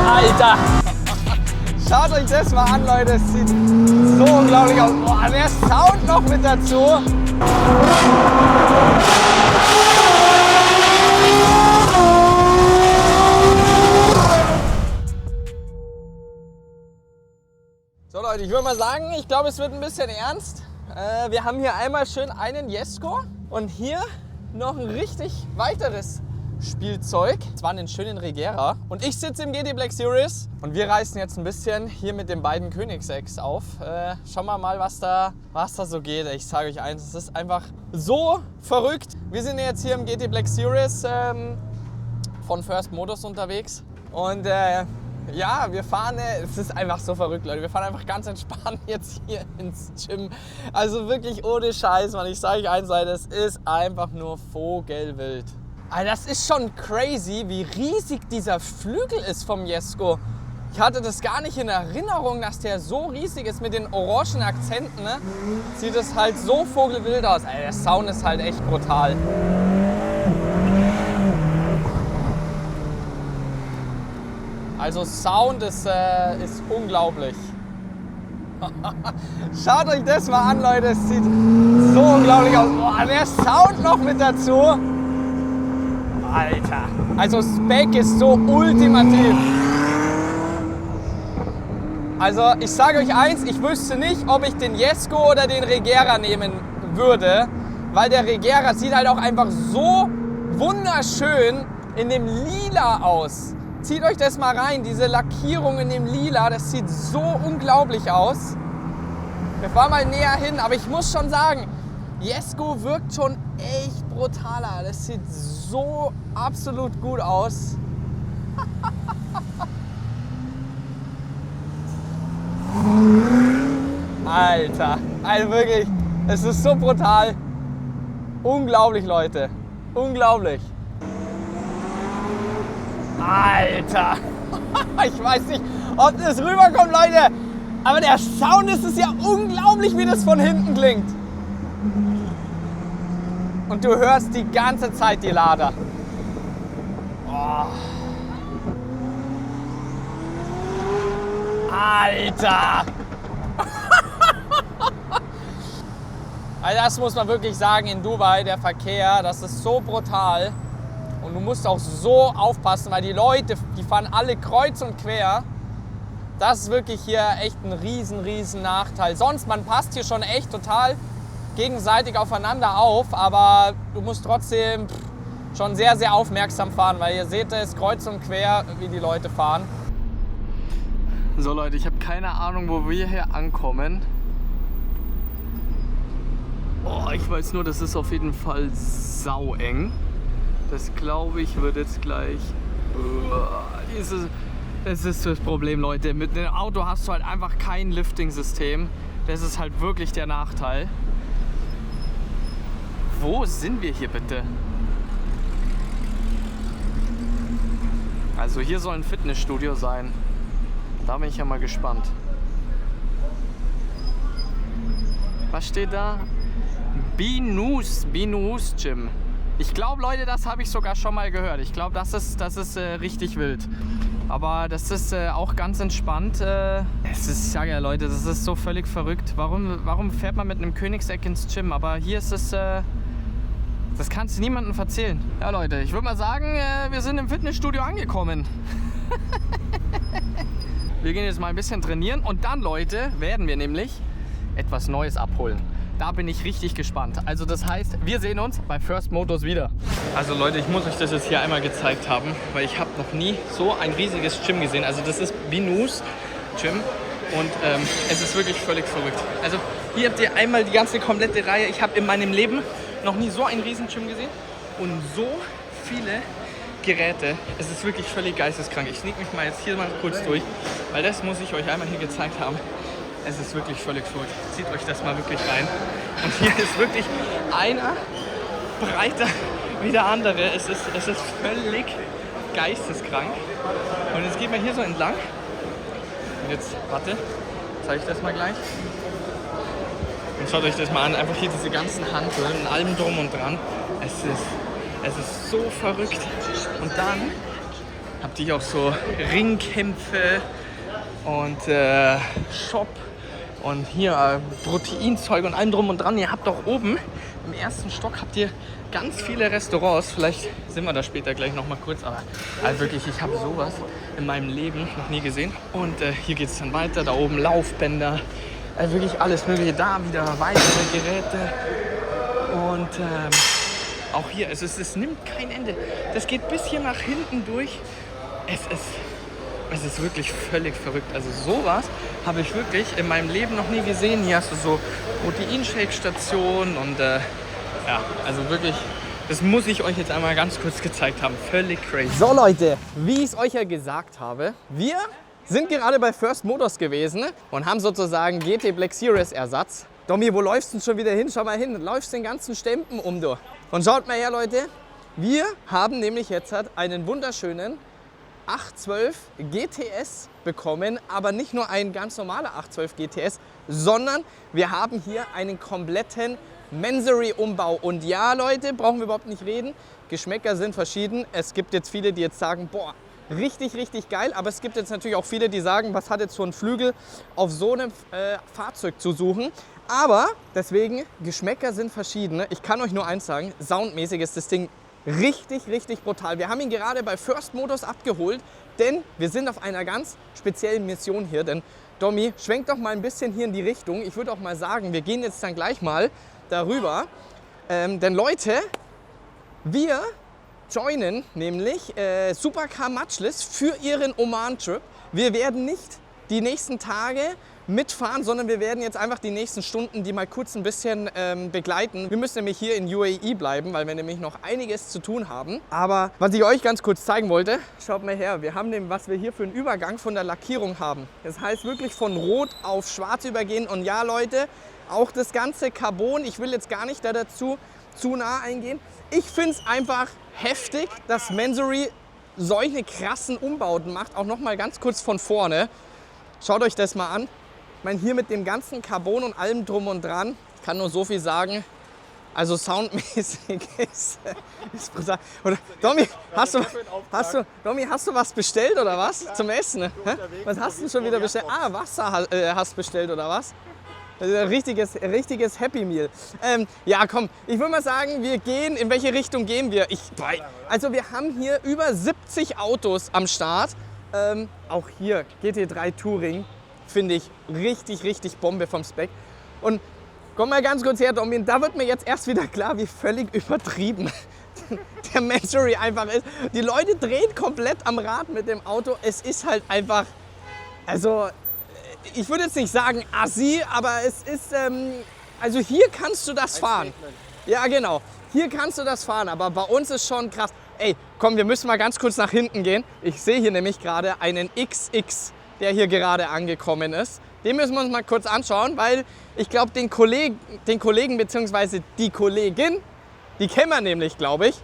Alter! Schaut euch das mal an, Leute. Es sieht so unglaublich aus. Boah, der Sound noch mit dazu. So Leute, ich würde mal sagen, ich glaube, es wird ein bisschen ernst. Wir haben hier einmal schön einen Jesko und hier noch ein richtig weiteres Spielzeug. Es war einen schönen Regera und ich sitze im GT Black Series und wir reisen jetzt ein bisschen hier mit den beiden Koenigseggs auf. Schauen wir mal, was da so geht. Ich sage euch eins, es ist einfach so verrückt. Wir sind jetzt hier im GT Black Series von First Motors unterwegs und ja, wir fahren, es ist einfach so verrückt, Leute. Wir fahren einfach ganz entspannt jetzt hier ins Gym. Also wirklich ohne Scheiß, Mann. Ich sage euch eins, Leute, es ist einfach nur vogelwild. Also das ist schon crazy, wie riesig dieser Flügel ist vom Jesko. Ich hatte das gar nicht in Erinnerung, dass der so riesig ist mit den orangen Akzenten. Ne? Sieht es halt so vogelwild aus. Also der Sound ist halt echt brutal. Also Sound ist unglaublich. Schaut euch das mal an, Leute. Es sieht so unglaublich aus. Boah, der Sound noch mit dazu. Alter. Also Spec ist so ultimativ. Also ich sage euch eins, ich wüsste nicht, ob ich den Jesko oder den Regera nehmen würde. Weil der Regera sieht halt auch einfach so wunderschön in dem Lila aus. Zieht euch das mal rein, diese Lackierung in dem Lila, das sieht so unglaublich aus. Wir fahren mal näher hin, aber ich muss schon sagen, Jesko wirkt schon echt brutaler. Das sieht so absolut gut aus. Alter, also wirklich, es ist so brutal. Unglaublich, Leute, unglaublich. Alter, ich weiß nicht, ob das rüberkommt, Leute, aber der Sound ist es ja unglaublich, wie das von hinten klingt. Und du hörst die ganze Zeit die Lader. Oh. Alter! Also das muss man wirklich sagen, in Dubai, der Verkehr, das ist so brutal. Und du musst auch so aufpassen, weil die Leute, die fahren alle kreuz und quer. Das ist wirklich hier echt ein riesen Nachteil. Sonst, man passt hier schon echt total gegenseitig aufeinander auf, aber du musst trotzdem schon sehr aufmerksam fahren, weil ihr seht es kreuz und quer, wie die Leute fahren. So Leute, ich habe keine Ahnung, wo wir hier ankommen. Oh, ich weiß nur, das ist auf jeden Fall saueng. Das glaube ich wird jetzt gleich. Das ist das Problem, Leute. Mit dem Auto hast du halt einfach kein Lifting-System. Das ist halt wirklich der Nachteil. Wo sind wir hier bitte? Also hier soll ein Fitnessstudio sein. Da bin ich ja mal gespannt. Was steht da? Binus Gym. Ich glaube, Leute, das habe ich sogar schon mal gehört. Ich glaube, das ist richtig wild. Aber das ist auch ganz entspannt. Es ist, ich sage ja, Leute, das ist so völlig verrückt. Warum fährt man mit einem Koenigsegg ins Gym? Aber hier ist es, das kannst du niemandem erzählen. Ja, Leute, ich würde mal sagen, wir sind im Fitnessstudio angekommen. Wir gehen jetzt mal ein bisschen trainieren und dann, Leute, werden wir nämlich etwas Neues abholen. Da bin ich richtig gespannt. Also das heißt, wir sehen uns bei First Motors wieder. Also Leute, ich muss euch das jetzt hier einmal gezeigt haben, weil ich habe noch nie so ein riesiges Gym gesehen. Also das ist Binus Gym und es ist wirklich völlig verrückt. Also hier habt ihr einmal die ganze komplette Reihe. Ich habe in meinem Leben noch nie so ein riesen Gym gesehen und so viele Geräte. Es ist wirklich völlig geisteskrank. Ich sneak mich mal jetzt hier mal kurz durch, weil das muss ich euch einmal hier gezeigt haben. Es ist wirklich völlig verrückt. Zieht euch das mal wirklich rein. Und hier ist wirklich einer breiter wie der andere. Es ist völlig geisteskrank. Und jetzt geht man hier so entlang. Und jetzt, warte, zeige ich das mal gleich. Und schaut euch das mal an. Einfach hier diese ganzen Hanteln und allem drum und dran. Es ist Es ist so verrückt. Und dann habt ihr auch so Ringkämpfe und Shop und hier Proteinzeug und allem drum und dran. Ihr habt auch oben im ersten Stock habt ihr ganz viele Restaurants. Vielleicht sind wir da später gleich noch mal kurz. Aber also wirklich, ich habe sowas in meinem Leben noch nie gesehen. Und hier geht es dann weiter. Da oben Laufbänder. Wirklich alles mögliche. Da wieder weitere Geräte. Und auch hier, es nimmt kein Ende. Das geht bis hier nach hinten durch. Es ist wirklich völlig verrückt. Also sowas habe ich wirklich in meinem Leben noch nie gesehen. Hier hast du so Proteinshake-Stationen und ja, also wirklich, das muss ich euch jetzt einmal ganz kurz gezeigt haben. Völlig crazy. So Leute, wie ich es euch ja gesagt habe, wir sind gerade bei First Motors gewesen und haben sozusagen GT Black Series Ersatz. Domi, wo läufst du denn schon wieder hin? Schau mal hin, du läufst den ganzen Stempen um, du. Und schaut mal her, Leute, wir haben nämlich jetzt einen wunderschönen 812 GTS bekommen, aber nicht nur ein ganz normaler 812 GTS, sondern wir haben hier einen kompletten Mansory-Umbau. Und ja, Leute, brauchen wir überhaupt nicht reden, Geschmäcker sind verschieden. Es gibt jetzt viele, die jetzt sagen, boah, richtig, richtig geil, aber es gibt jetzt natürlich auch viele, die sagen, was hat jetzt so ein Flügel auf so einem Fahrzeug zu suchen. Aber deswegen, Geschmäcker sind verschiedene. Ich kann euch nur eins sagen, soundmäßig ist das Ding richtig, richtig brutal. Wir haben ihn gerade bei First Motors abgeholt, denn wir sind auf einer ganz speziellen Mission hier. Denn Domi, schwenk doch mal ein bisschen hier in die Richtung. Ich würde auch mal sagen, wir gehen jetzt dann gleich mal darüber. Denn Leute, wir joinen nämlich Supercar Matchless für ihren Oman-Trip. Wir werden nicht die nächsten Tage mitfahren, sondern wir werden jetzt einfach die nächsten Stunden die mal kurz ein bisschen begleiten. Wir müssen nämlich hier in UAE bleiben, weil wir nämlich noch einiges zu tun haben. Aber was ich euch ganz kurz zeigen wollte, schaut mal her, wir haben was wir hier für einen Übergang von der Lackierung haben. Das heißt wirklich von Rot auf Schwarz übergehen. Und ja, Leute, auch das ganze Carbon, ich will jetzt gar nicht dazu zu nah eingehen. Ich finde es einfach heftig, dass Mansory solche krassen Umbauten macht. Auch noch mal ganz kurz von vorne. Schaut euch das mal an. Ich meine, hier mit dem ganzen Carbon und allem drum und dran, ich kann nur so viel sagen, also soundmäßig ist brutal. Oder, Domi, hast du was bestellt oder was zum Essen? Hä? Was hast du schon wieder bestellt? Ah, Wasser hast bestellt oder was? Ein richtiges Happy Meal. Ja, komm, ich würde mal sagen, wir gehen, in welche Richtung gehen wir? Also wir haben hier über 70 Autos am Start. Auch hier GT3 Touring. Finde ich richtig, richtig Bombe vom Spec. Und komm mal ganz kurz her, Domin, da wird mir jetzt erst wieder klar, wie völlig übertrieben der Mansory einfach ist. Die Leute drehen komplett am Rad mit dem Auto. Es ist halt einfach, also ich würde jetzt nicht sagen assi, aber es ist, also hier kannst du das fahren. Ja, genau, hier kannst du das fahren, aber bei uns ist schon krass. Ey, komm, wir müssen mal ganz kurz nach hinten gehen. Ich sehe hier nämlich gerade einen XX, der hier gerade angekommen ist. Den müssen wir uns mal kurz anschauen, weil ich glaube, den Kollegen bzw. die Kollegin, die kennen wir nämlich, glaube ich.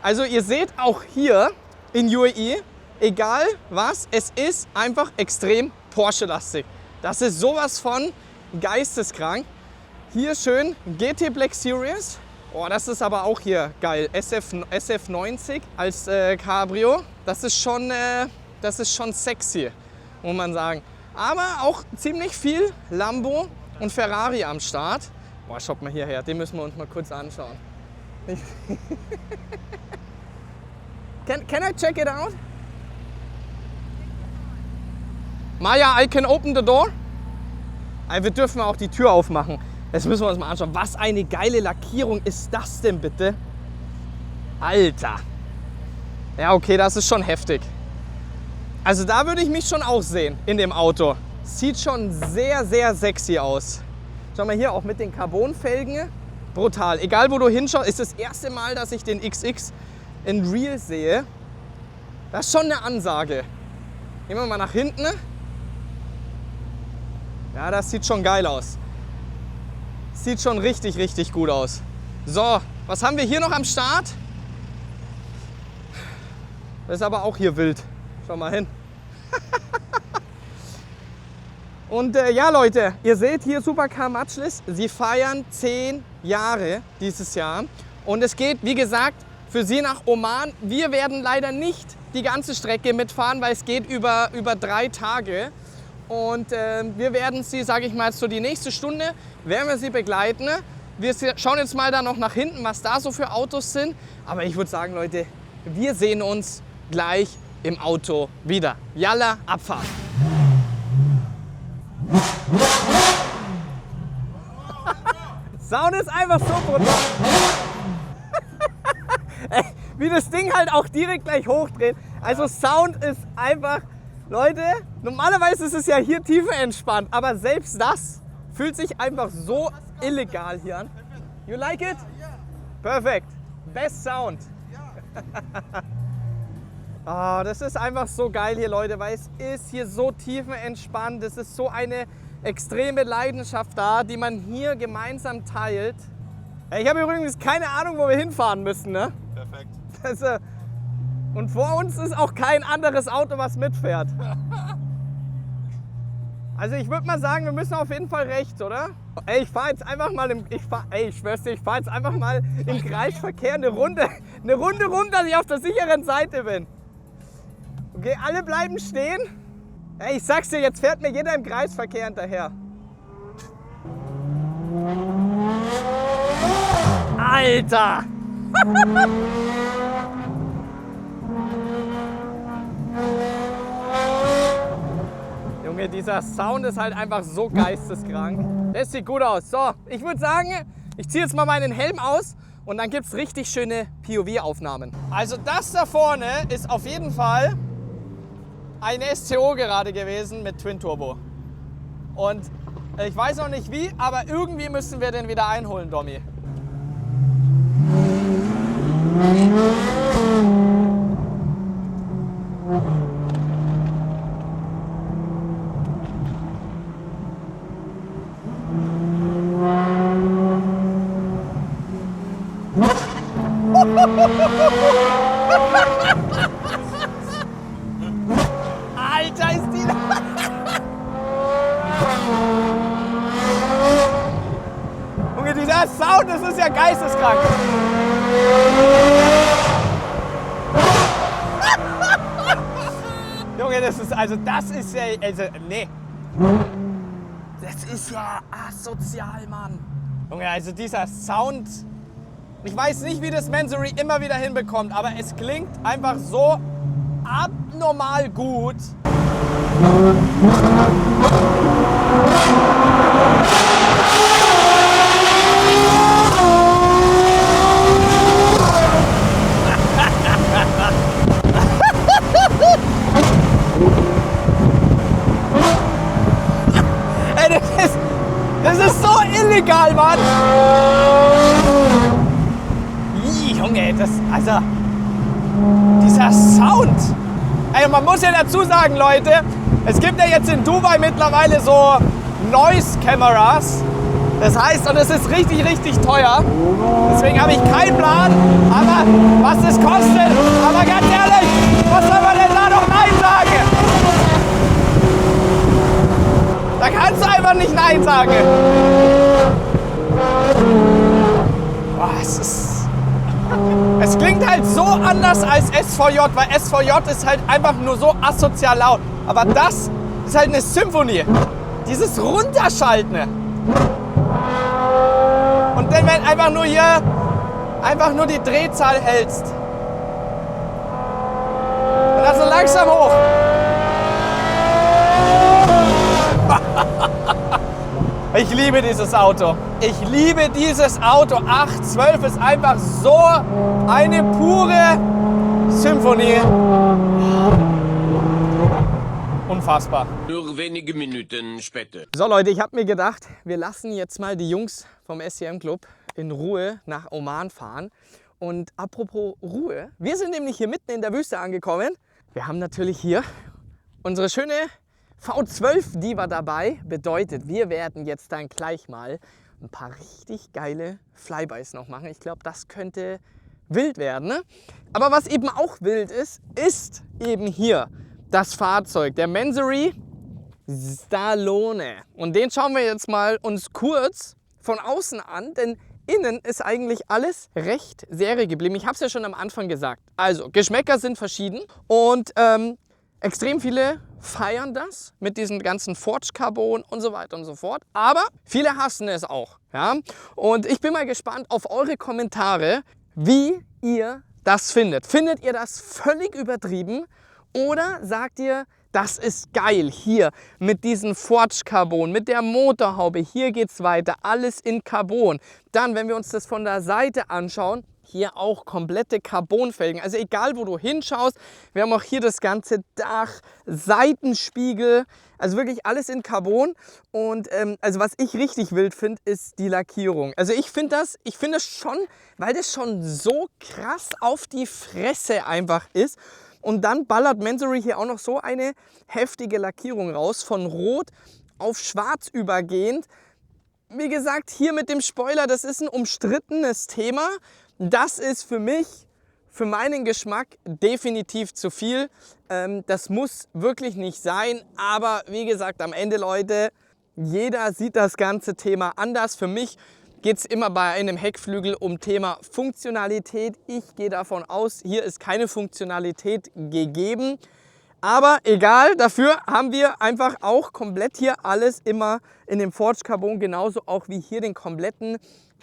Also ihr seht auch hier in UAE, egal was, es ist einfach extrem Porsche-lastig. Das ist sowas von geisteskrank. Hier schön GT Black Series. Oh, das ist aber auch hier geil. SF90 als Cabrio. Das ist schon sexy, muss man sagen. Aber auch ziemlich viel Lambo und Ferrari am Start. Boah, schaut mal hierher, den müssen wir uns mal kurz anschauen. Can I check it out? Maya, I can open the door? Wir dürfen auch die Tür aufmachen. Jetzt müssen wir uns mal anschauen. Was eine geile Lackierung ist das denn bitte? Alter. Ja, okay, das ist schon heftig. Also da würde ich mich schon auch sehen in dem Auto. Sieht schon sehr, sehr sexy aus. Schau mal hier, auch mit den Carbonfelgen. Brutal. Egal wo du hinschaust, ist das erste Mal, dass ich den XX in Real sehe. Das ist schon eine Ansage. Gehen wir mal nach hinten. Ja, das sieht schon geil aus. Sieht schon richtig, richtig gut aus. So, was haben wir hier noch am Start? Das ist aber auch hier wild. Schau mal hin. Und ja, Leute, ihr seht hier Supercar Matchless. Sie feiern 10 Jahre dieses Jahr. Und es geht, wie gesagt, für Sie nach Oman. Wir werden leider nicht die ganze Strecke mitfahren, weil es geht über 3 Tage. Und wir werden Sie, sage ich mal, so die nächste Stunde werden wir Sie begleiten. Wir schauen jetzt mal da noch nach hinten, was da so für Autos sind. Aber ich würde sagen, Leute, wir sehen uns gleich im Auto wieder. Yalla, Abfahrt! Sound ist einfach so brutal. Ey, wie das Ding halt auch direkt gleich hochdreht. Also Sound ist einfach, Leute, normalerweise ist es ja hier tiefenentspannt, aber selbst das fühlt sich einfach so illegal hier an. You like it? Perfect. Best Sound. Oh, das ist einfach so geil hier, Leute, weil es ist hier so tiefenentspannt. Es ist so eine extreme Leidenschaft da, die man hier gemeinsam teilt. Ich habe übrigens keine Ahnung, wo wir hinfahren müssen, ne? Perfekt. Und vor uns ist auch kein anderes Auto, was mitfährt. Also ich würde mal sagen, wir müssen auf jeden Fall rechts, oder? Ey, ich fahre jetzt einfach mal ich schwör's dir, ich fahre jetzt einfach mal im Kreisverkehr eine Runde rum, dass ich auf der sicheren Seite bin. Okay, alle bleiben stehen. Ey, ich sag's dir, jetzt fährt mir jeder im Kreisverkehr hinterher. Alter! Junge, dieser Sound ist halt einfach so geisteskrank. Das sieht gut aus. So, ich würde sagen, ich ziehe jetzt mal meinen Helm aus und dann gibt es richtig schöne POV-Aufnahmen. Also das da vorne ist auf jeden Fall ein STO gerade gewesen mit Twin Turbo. Und ich weiß noch nicht wie, aber irgendwie müssen wir den wieder einholen, Domi. Alter, ist die... Junge, dieser Sound, das ist ja geisteskrank. Junge, das ist ja, nee. Das ist ja asozial, Mann. Junge, also dieser Sound, ich weiß nicht, wie das Mansory immer wieder hinbekommt, aber es klingt einfach so abnormal gut. Ey, das ist so illegal, Mann. Junge, also dieser Sound. Ey, man muss ja dazu sagen, Leute, es gibt ja jetzt in Dubai mittlerweile so Noise-Cameras. Das heißt, und es ist richtig, richtig teuer. Deswegen habe ich keinen Plan, aber was es kostet. Aber ganz ehrlich, was soll man denn da noch Nein sagen? Da kannst du einfach nicht Nein sagen. Boah, es klingt halt so anders als SVJ, weil SVJ ist halt einfach nur so asozial laut. Aber das ist halt eine Symphonie. Dieses Runterschalten. Und dann, wenn einfach nur hier, einfach nur die Drehzahl hältst. Und dann so langsam hoch. Ich liebe dieses Auto. Ich liebe dieses Auto. 812 ist einfach so eine pure Symphonie. Unfassbar. Nur wenige Minuten später. So Leute, ich habe mir gedacht, wir lassen jetzt mal die Jungs vom SCM Club in Ruhe nach Oman fahren. Und apropos Ruhe, wir sind nämlich hier mitten in der Wüste angekommen. Wir haben natürlich hier unsere schöne V12 Diva dabei. Bedeutet, wir werden jetzt dann gleich mal ein paar richtig geile Flybys noch machen. Ich glaube, das könnte wild werden. Ne? Aber was eben auch wild ist, ist eben hier das Fahrzeug, der Mansory Stallone. Und den schauen wir jetzt mal uns kurz von außen an, denn innen ist eigentlich alles recht Serie geblieben. Ich habe es ja schon am Anfang gesagt. Also, Geschmäcker sind verschieden und extrem viele feiern das mit diesen ganzen Forged Carbon und so weiter und so fort. Aber viele hassen es auch. Ja? Und ich bin mal gespannt auf eure Kommentare, wie ihr das findet. Findet ihr das völlig übertrieben oder sagt ihr, das ist geil hier mit diesem Forged Carbon, mit der Motorhaube, hier geht's weiter, alles in Carbon. Dann, wenn wir uns das von der Seite anschauen, hier auch komplette Carbonfelgen, also egal wo du hinschaust, wir haben auch hier das ganze Dach, Seitenspiegel, also wirklich alles in Carbon und also was ich richtig wild finde, ist die Lackierung. Also ich finde das schon, weil das schon so krass auf die Fresse einfach ist. Und dann ballert Mansory hier auch noch so eine heftige Lackierung raus, von Rot auf Schwarz übergehend. Wie gesagt, hier mit dem Spoiler, das ist ein umstrittenes Thema. Das ist für mich, für meinen Geschmack definitiv zu viel. Das muss wirklich nicht sein. Aber wie gesagt, am Ende, Leute, jeder sieht das ganze Thema anders. Für mich geht es immer bei einem Heckflügel um Thema Funktionalität. Ich gehe davon aus, hier ist keine Funktionalität gegeben. Aber egal, dafür haben wir einfach auch komplett hier alles immer in dem Forged Carbon, genauso auch wie hier den kompletten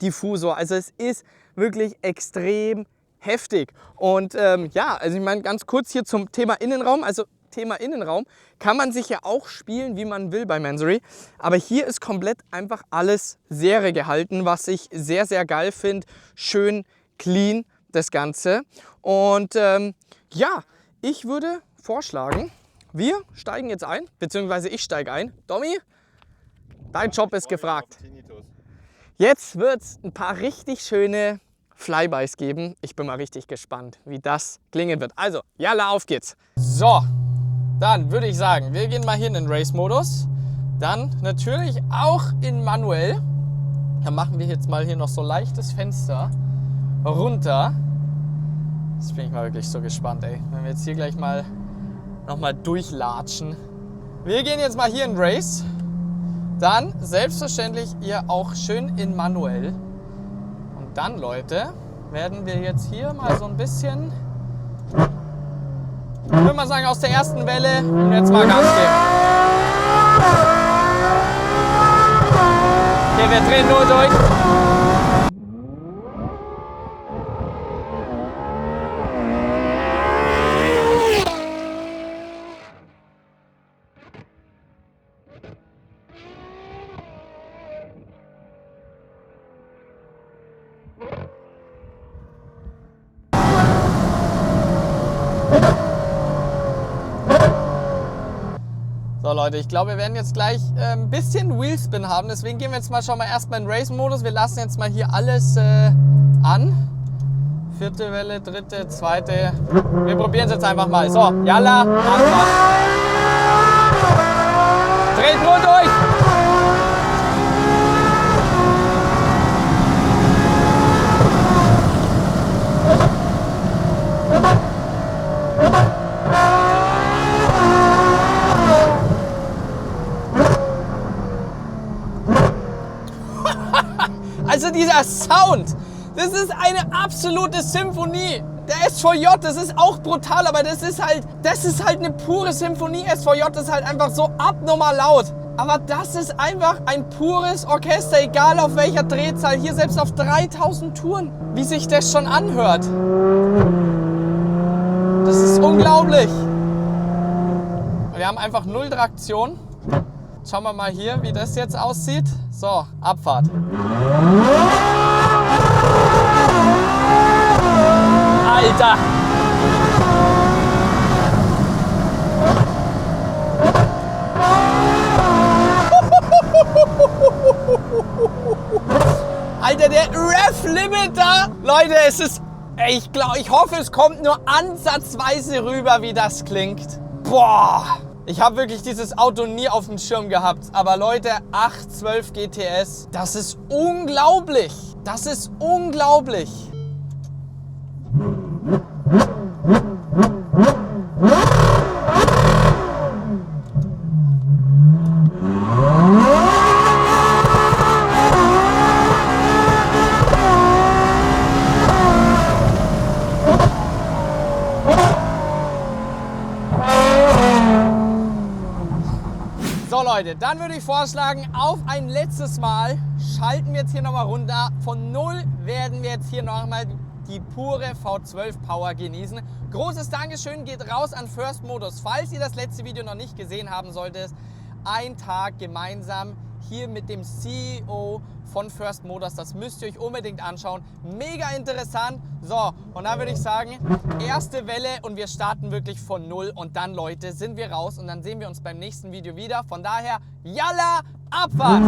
Diffusor. Also es ist wirklich extrem heftig. Und ja, also ich meine ganz kurz hier zum Thema Innenraum. Also Thema Innenraum kann man sich ja auch spielen, wie man will bei Mansory. Aber hier ist komplett einfach alles Serie gehalten, was ich sehr, sehr geil finde. Schön clean das Ganze. Und ja, ich würde vorschlagen, wir steigen jetzt ein, beziehungsweise ich steige ein. Domi, dein Job ist gefragt. Jetzt wird es ein paar richtig schöne Flybys geben. Ich bin mal richtig gespannt, wie das klingen wird. Also, jalla, auf geht's. So. Dann würde ich sagen, wir gehen mal hier in den Race-Modus. Dann natürlich auch in manuell. Dann machen wir jetzt mal hier noch so leichtes Fenster runter. Jetzt bin ich mal wirklich so gespannt, ey. Wenn wir jetzt hier gleich mal nochmal durchlatschen. Wir gehen jetzt mal hier in Race. Dann selbstverständlich hier auch schön in manuell. Und dann, Leute, werden wir jetzt hier mal so ein bisschen, ich würde mal sagen, aus der ersten Welle und jetzt mal Gas geben. Okay, wir drehen nur durch. So Leute, ich glaube, wir werden jetzt gleich ein bisschen Wheelspin haben, deswegen gehen wir jetzt mal, schauen wir erstmal in Race-Modus. Wir lassen jetzt mal hier alles an. Vierte Welle, dritte, zweite. Wir probieren es jetzt einfach mal. So, jalla, Anfang. Dreht nur durch! Also dieser Sound, das ist eine absolute Symphonie. Der SVJ, das ist auch brutal, aber das ist halt eine pure Symphonie. SVJ ist halt einfach so abnormal laut. Aber das ist einfach ein pures Orchester, egal auf welcher Drehzahl. Hier selbst auf 3000 Touren, wie sich das schon anhört. Das ist unglaublich. Wir haben einfach null Traktion. Schauen wir mal hier, wie das jetzt aussieht. So, Abfahrt. Alter! Alter, der Rev-Limiter! Leute, es ist... Ich hoffe, es kommt nur ansatzweise rüber, wie das klingt. Boah! Ich habe wirklich dieses Auto nie auf dem Schirm gehabt. Aber Leute, 812 GTS, das ist unglaublich. Das ist unglaublich. Leute, dann würde ich vorschlagen, auf ein letztes Mal schalten wir jetzt hier nochmal runter. Von 0 werden wir jetzt hier nochmal die pure V12 Power genießen. Großes Dankeschön geht raus an First Motors. Falls ihr das letzte Video noch nicht gesehen haben solltet, ein Tag gemeinsam hier mit dem CEO von First Motors. Das müsst ihr euch unbedingt anschauen. Mega interessant. So, und dann würde ich sagen, erste Welle und wir starten wirklich von 0. Und dann, Leute, sind wir raus und dann sehen wir uns beim nächsten Video wieder. Von daher, Yalla, Abfahrt!